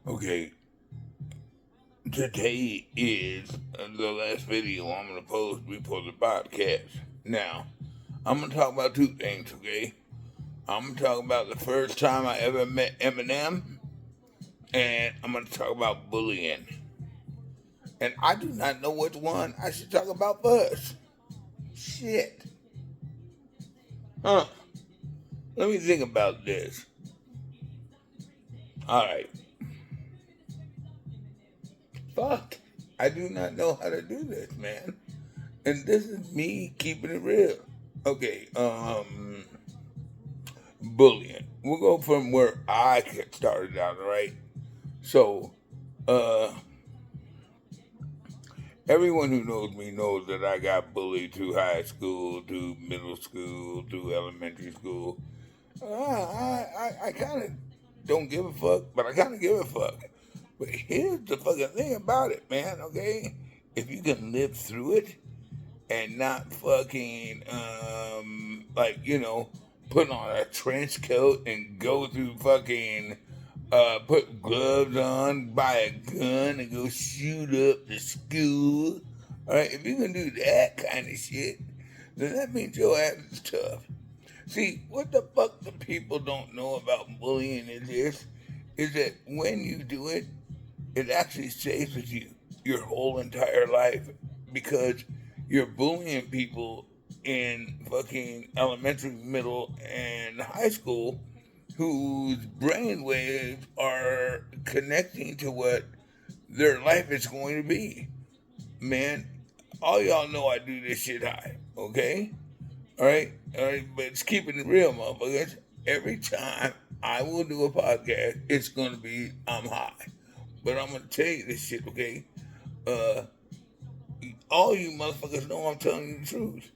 Okay, today is the last video I'm gonna post before the podcast. Now, I'm gonna talk about two things, okay? I'm gonna talk about the first time I ever met Eminem, and I'm gonna talk about bullying. And I do not know which one I should talk about first. Shit. Huh. Let me think about this. Alright. Fuck. I do not know how to do this, man. And this is me keeping it real. Okay, bullying. We'll go from where I started out, right? So, uh, everyone who knows me knows that I got bullied through high school, through middle school, through elementary school. I kind of don't give a fuck, but I kind of give a fuck. But here's the fucking thing about it, man, okay? If you can live through it and not fucking, put on a trench coat and go through fucking put gloves on, buy a gun, and go shoot up the school. All right, if you can do that kind of shit, then that means your ass is tough. See, what the fuck the people don't know about bullying is that when you do it, it actually stays with you your whole entire life because you're bullying people in fucking elementary, middle, and high school whose brain waves are connecting to what their life is going to be. Man, all y'all know I do this shit high, okay? All right, but it's keeping it real, motherfuckers. Every time I will do a podcast, it's gonna be I'm high. But I'm gonna tell you this shit, okay? Uh, all you motherfuckers know I'm telling you the truth.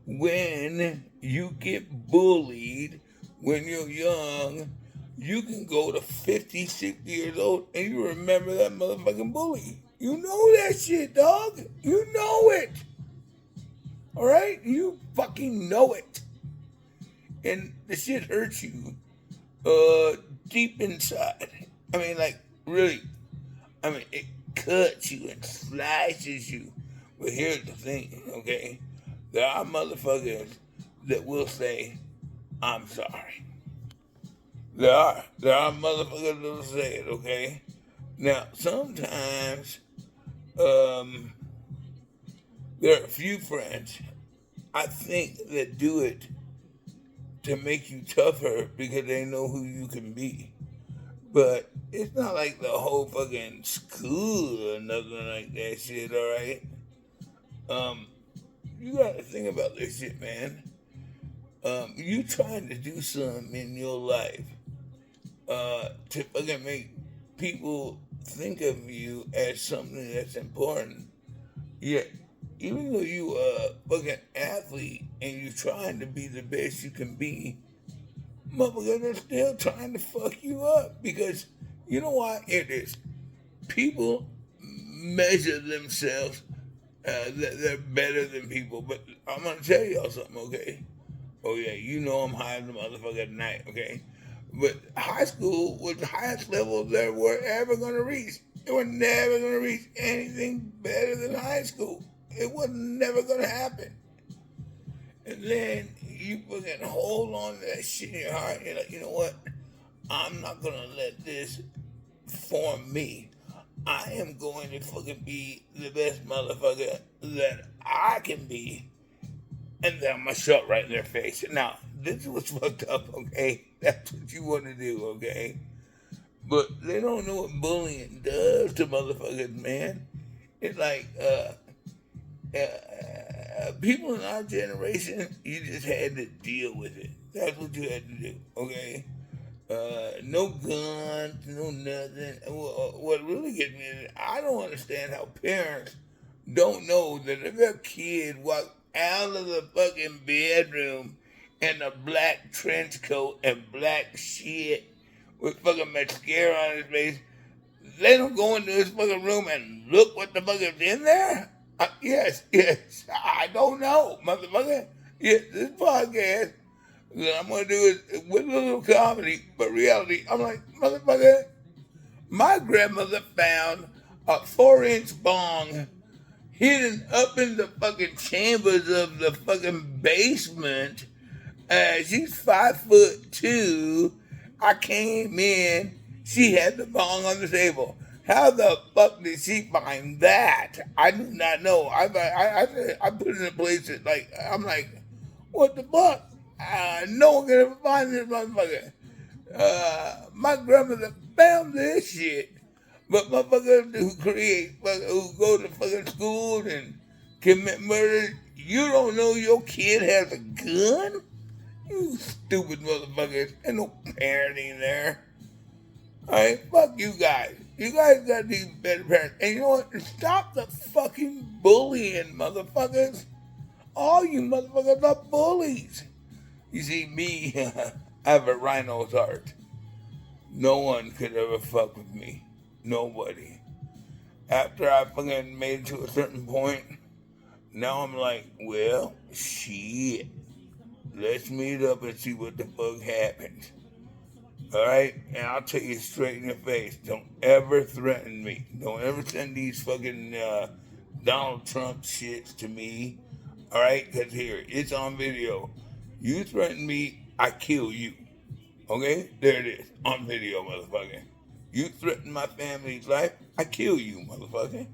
When you get bullied when you're young, you can go to 50, 60 years old and you remember that motherfucking bully. You know that shit, dog. You know it. All right? You fucking know it. And the shit hurts you deep inside. I mean, like, really. I mean, it cuts you and slices you. But here's the thing, okay? There are motherfuckers that will say, I'm sorry. There are. There are motherfuckers that will say it, okay? Now, sometimes um, there are a few friends, I think, that do it to make you tougher because they know who you can be. But it's not like the whole fucking school or nothing like that shit, alright? Um, you gotta think about this shit, man. You trying to do something in your life to fucking make people think of you as something that's important. Yet, even though you a fucking athlete and you trying to be the best you can be, motherfuckers are still trying to fuck you up because you know why it is. People measure themselves that they're better than people, but I'm gonna tell y'all something, okay? Oh yeah, you know I'm high as a motherfucker tonight, okay? But high school was the highest level that we're ever gonna reach. They were never gonna reach anything better than high school. It was never gonna happen. And then you fucking hold on to that shit in your heart. You're like, you know what? I'm not gonna let this form me. I am going to fucking be the best motherfucker that I can be. And then I'm gonna shove right in their face. Now, this is what's fucked up, okay? That's what you want to do, okay? But they don't know what bullying does to motherfuckers, man. It's like, people in our generation, you just had to deal with it. That's what you had to do, okay? No guns, no nothing. What really gets me is I don't understand how parents don't know that if their kid walks out of the fucking bedroom in a black trench coat and black shit with fucking mascara on his face, they don't go into his fucking room and look what the fuck is in there? Yes, yes. I don't know, motherfucker. Yes, this podcast Then I'm gonna do it with a little comedy, but reality, I'm like, motherfucker, my grandmother found a 4-inch bong hidden up in the fucking chambers of the fucking basement. She's 5'2". I came in. She had the bong on the table. How the fuck did she find that? I do not know. I put it in a place that I'm like, what the fuck? No one can ever find this motherfucker. My grandmother found this shit. But motherfuckers who go to fucking school and commit murder, you don't know your kid has a gun? You stupid motherfuckers. Ain't no parenting there. Alright, fuck you guys. You guys gotta be better parents. And you know what? Stop the fucking bullying, motherfuckers. All you motherfuckers are bullies. You see, me, I have a rhino's heart. No one could ever fuck with me. Nobody. After I fucking made it to a certain point, now I'm like, well, shit. Let's meet up and see what the fuck happens. Alright? And I'll tell you straight in the face, don't ever threaten me. Don't ever send these fucking Donald Trump shits to me. Alright? Because here, it's on video. You threaten me, I kill you. Okay? There it is. On video, motherfucker. You threaten my family's life, I kill you, motherfucker.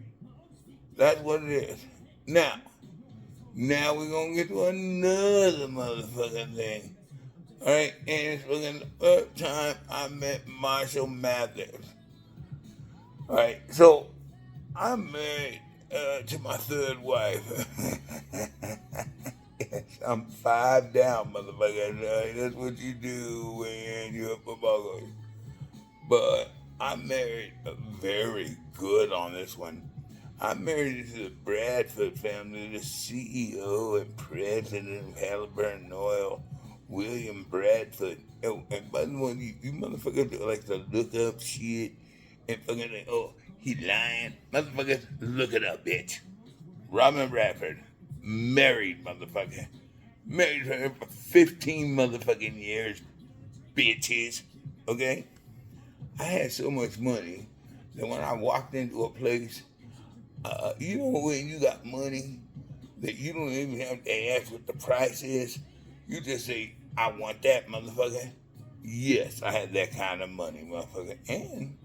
That's what it is. Now we're gonna get to another motherfucking thing. Alright, and it's fucking the first time I met Marshall Mathers. Alright, so I'm married to my third wife. Yes, I'm 5 down, motherfucker. That's what you do when you're a football coach. But I'm married very good on this one. I'm married to the Bradford family, the CEO and president of Halliburton Oil, William Bradford. Oh, and by the way, you motherfuckers like to look up shit and fucking like, oh, he lying. Motherfuckers, look it up, bitch. Robin Bradford, married motherfucker. Married her for 15 motherfucking years, bitches. Okay? I had so much money that when I walked into a place, you know when you got money that you don't even have to ask what the price is? You just say, I want that, motherfucker. Yes, I had that kind of money, motherfucker. And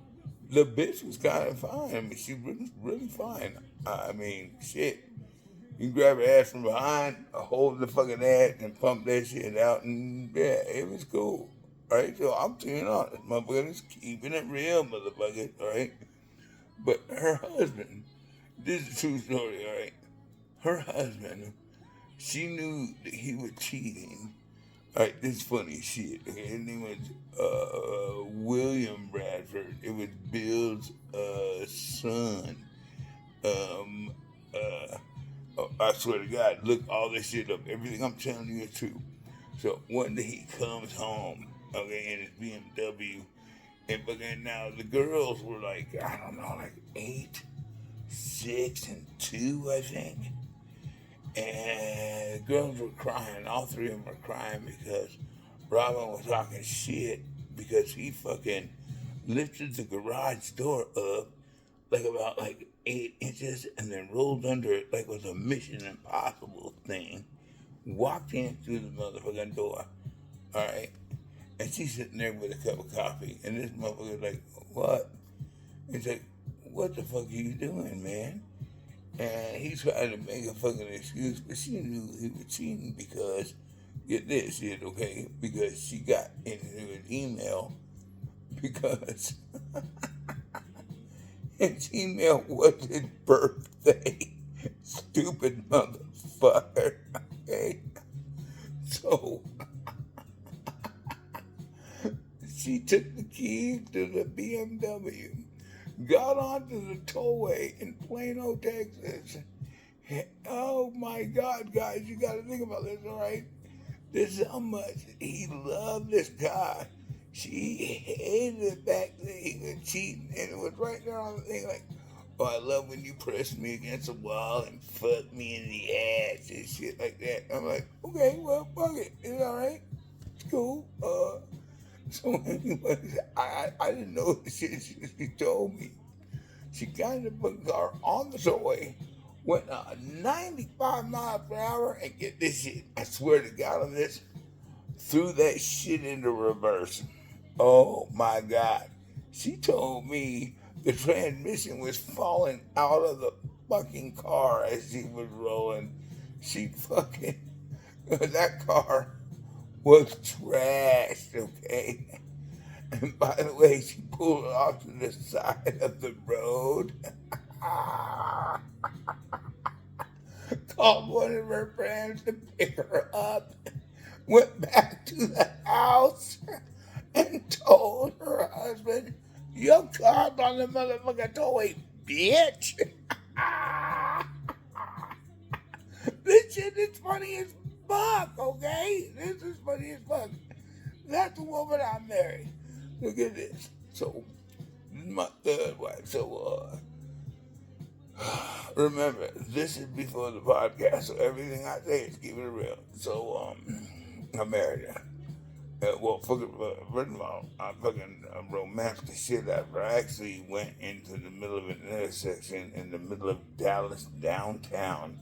the bitch was kind of fine. I mean, she really, really fine. I mean, shit. You grab her ass from behind, hold the fucking ass, and pump that shit out, and yeah, it was cool. Alright, so I'm being honest, motherfuckers, keeping it real, motherfuckers, alright? But her husband, this is a true story, alright? Her husband, she knew that he was cheating. Alright, this is funny shit. Okay? His name was William Bradford. It was Bill's son. I swear to God, look all this shit up. Everything I'm telling you is true. So one day he comes home, okay, in his BMW, and fucking now the girls were like, I don't know, like 8, 6, and 2, I think. And the girls were crying. All 3 of them were crying because Robin was talking shit because he fucking lifted the garage door up about 8 inches and then rolled under it like it was a Mission Impossible thing. Walked in through the motherfucking door. Alright? And she's sitting there with a cup of coffee. And this motherfucker's like, what? He's like, what the fuck are you doing, man? And he tried to make a fucking excuse, but she knew he was cheating because, get this shit, okay? Because she got into an email because his email was his birthday. Stupid motherfucker, okay? So, she took the keys to the BMW, got onto the tollway in Plano, Texas. Oh my God, guys, you gotta think about this, all right? This is how much he loved this guy. She hated the fact that he was cheating, and it was right there on the thing like, oh, I love when you press me against the wall and fuck me in the ass and shit like that. I'm like, okay, well, fuck it. It's all right. So anyways, I didn't know the shit she told me. She got in the fucking car on the subway, went 95 miles per hour, and get this shit. I swear to God on this, threw that shit into reverse. Oh my God. She told me the transmission was falling out of the fucking car as she was rolling. She fucking, that car was trashed, okay? And by the way, she pulled off to the side of the road. Called one of her friends to pick her up. Went back to the house and told her husband, "Your car's on the motherfucking toy, bitch." This shit is funny as fuck, okay? This is funny as fuck. That's the woman I married. Look at this. So, my third wife. So, remember, this is before the podcast, so everything I say is keeping it real. So, I married her. Well, fucking, first of all, I fucking romanced the shit out of her. I actually went into the middle of an intersection in the middle of Dallas downtown.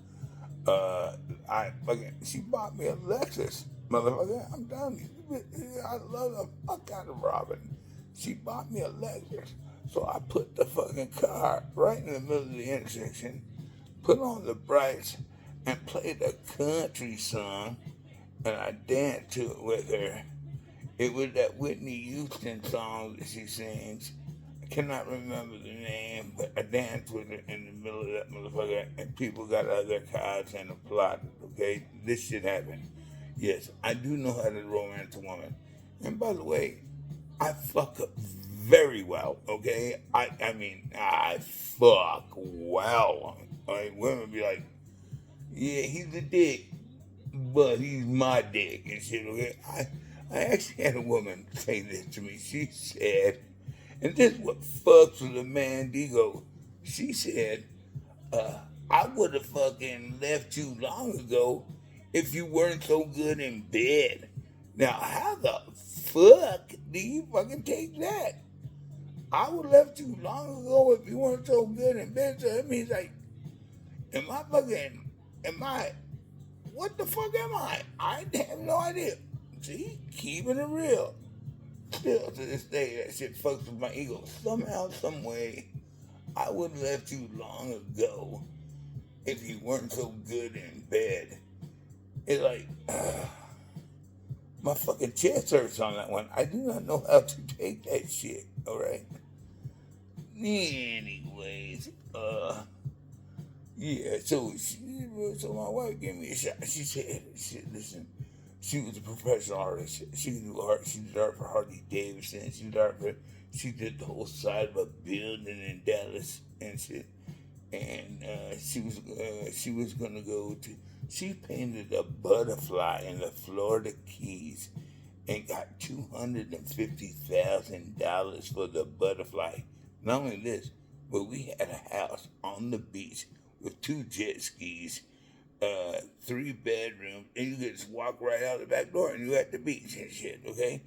She bought me a Lexus, motherfucker. I'm telling you, I love the fuck out of Robin. She bought me a Lexus. So I put the fucking car right in the middle of the intersection, put on the brights, and played a country song, and I danced to it with her. It was that Whitney Houston song that she sings. I cannot remember the name, but I danced with her in the middle of that motherfucker, and people got out of their cars and applauded, okay? This shit happened. Yes, I do know how to romance a woman. And by the way, I fuck up very well, okay? I mean, I fuck well. Like, women be like, yeah, he's a dick, but he's my dick and shit, okay? I actually had a woman say this to me. She said, and this is what fucks with a man's ego. She said, I would have fucking left you long ago if you weren't so good in bed. Now, how the fuck do you fucking take that? I would have left you long ago if you weren't so good in bed. So that means, like, what the fuck am I? I have no idea. See, keeping it real. Still to this day, that shit fucks with my ego. Somehow, some way, I would have left you long ago if you weren't so good in bed. It's like, my fucking chest hurts on that one. I do not know how to take that shit, alright? Anyways, yeah, so my wife gave me a shot. She said, listen, she was a professional artist. She could do art. She did art for Harley Davidson. She did the whole side of a building in Dallas and shit. And she was gonna go to. She painted a butterfly in the Florida Keys and got $250,000 for the butterfly. Not only this, but we had a house on the beach with 2 jet skis, 3 bedrooms, and you could just walk right out the back door and you at the beach and shit, okay?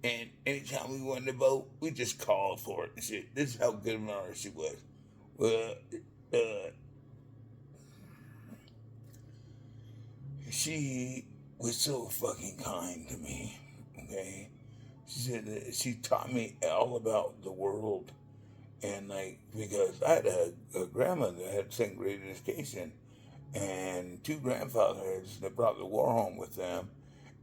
And anytime we wanted to boat, we just called for it and shit. This is how good of an artist she was. Well, she was so fucking kind to me, okay? She said that she taught me all about the world. And like, because I had a grandmother that had second grade education and 2 grandfathers that brought the war home with them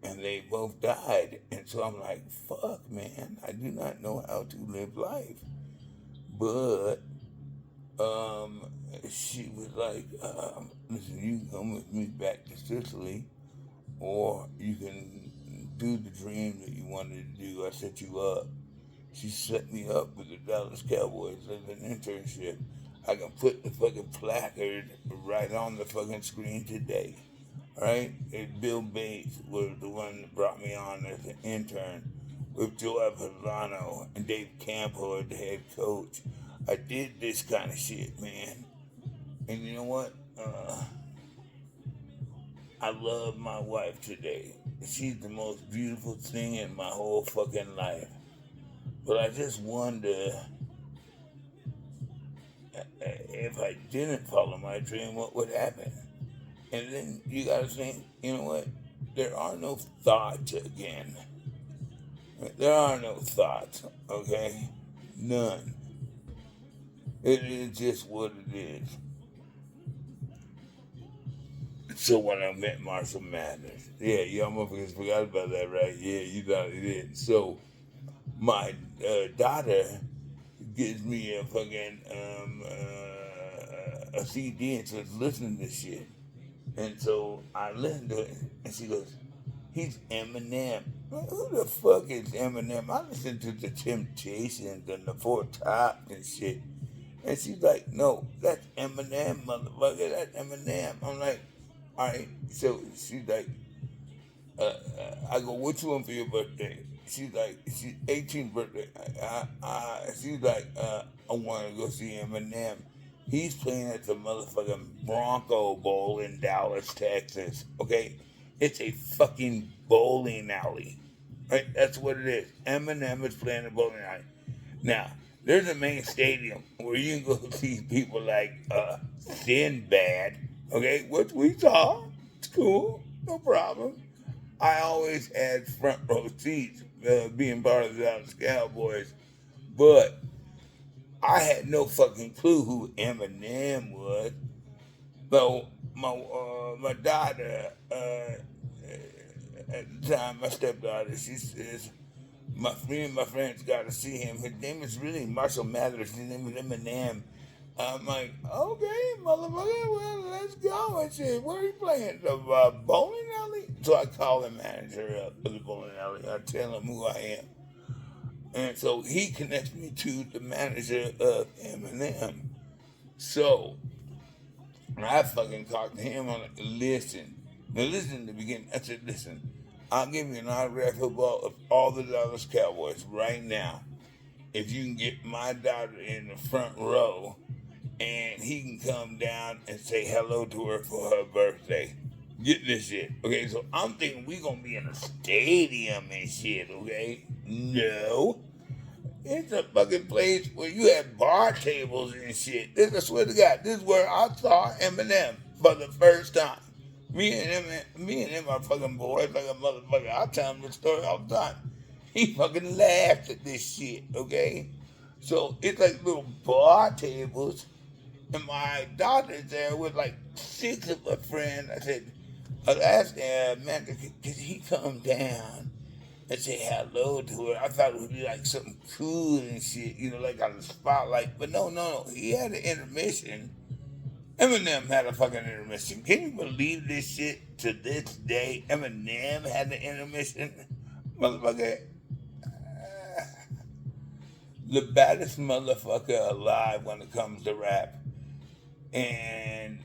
and they both died. And so I'm like, fuck, man, I do not know how to live life. But, she was like, listen, you can come with me back to Sicily or you can do the dream that you wanted to do. I set you up. She set me up with the Dallas Cowboys as an internship. I can put the fucking placard right on the fucking screen today. Alright? And Bill Bates was the one that brought me on as an intern with Joe Avalano and Dave Campo as the head coach. I did this kind of shit, man. And you know what? I love my wife today. She's the most beautiful thing in my whole fucking life. But I just wonder if I didn't follow my dream, what would happen? And then you gotta think, you know what? There are no thoughts again. There are no thoughts, okay? None. It is just what it is. So when I met Marshall Mathers, yeah, y'all motherfuckers forgot about that, right? Yeah, you thought it did. So my daughter gives me a fucking a CD and says, listen to this shit. And so I listened to it, and she goes, he's Eminem. Who the fuck is Eminem? I listened to the Temptations and the Four Tops and shit. And she's like, no, that's Eminem, motherfucker. That's Eminem. I'm like, all right. So she's like, I go, what you want for your birthday? She's like, she's 18th birthday. She's like, I want to go see Eminem. He's playing at the motherfucking Bronco Bowl in Dallas, Texas. Okay? It's a fucking bowling alley. Right? That's what it is. Eminem is playing a bowling alley. Now, there's a main stadium where you can go see people like Sinbad. Okay? Which we saw. It's cool. No problem. I always had front row seats being part of the Dallas Cowboys. But I had no fucking clue who Eminem was. So my daughter, at the time, my stepdaughter, she says, me and my friends got to see him. His name is really Marshall Mathers. His name is Eminem. I'm like, okay, motherfucker, well, let's go. And shit, where are you playing? The bowling alley? So I call the manager up of the bowling alley. I tell him who I am. And so he connects me to the manager of Eminem. So I fucking talked to him on listen. Now listen to the beginning. I said, listen, I'll give you an autograph football of all the Dallas Cowboys right now. If you can get my daughter in the front row and he can come down and say hello to her for her birthday. Get this shit. Okay, so I'm thinking we gonna be in a stadium and shit, okay? No. It's a fucking place where you have bar tables and shit. This, I swear to God, this is where I saw Eminem for the first time. Me and him are fucking boys like a motherfucker. I tell him this story all the time. He fucking laughed at this shit, okay? So it's like little bar tables, and my daughter's there with like 6 of her friends. I asked man, could he come down and say hello to her? I thought it would be like something cool and shit, you know, like on the spotlight. But no. He had an intermission. Eminem had a fucking intermission. Can you believe this shit to this day? Eminem had an intermission? Motherfucker. The baddest motherfucker alive when it comes to rap. And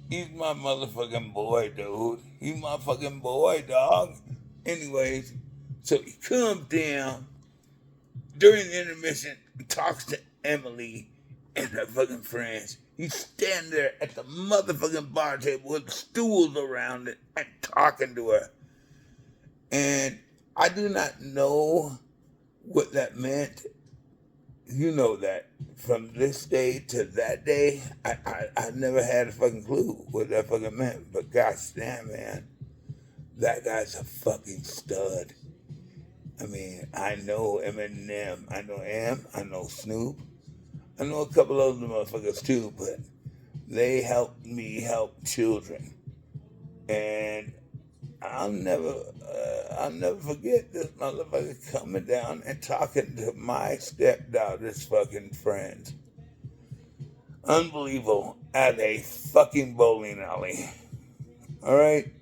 he's my motherfucking boy, dude. He's my fucking boy, dog. Anyways, so he comes down during the intermission and talks to Emily and her fucking friends. He's standing there at the motherfucking bar table with stools around it and talking to her. And I do not know what that meant. You know that from this day to that day, I never had a fucking clue what that fucking meant. But gosh damn, man, that guy's a fucking stud. I mean, I know Eminem, I know I know Snoop, I know a couple of other motherfuckers too, but they helped me help children. And I'll never forget this motherfucker coming down and talking to my stepdaughter's fucking friends. Unbelievable. At a fucking bowling alley. Alright?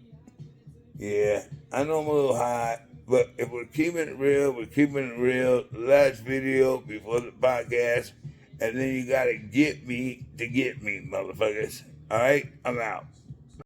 Yeah, I know I'm a little high, but if we're keeping it real, we're keeping it real. Last video before the podcast, and then you gotta get me to get me, motherfuckers. Alright? I'm out.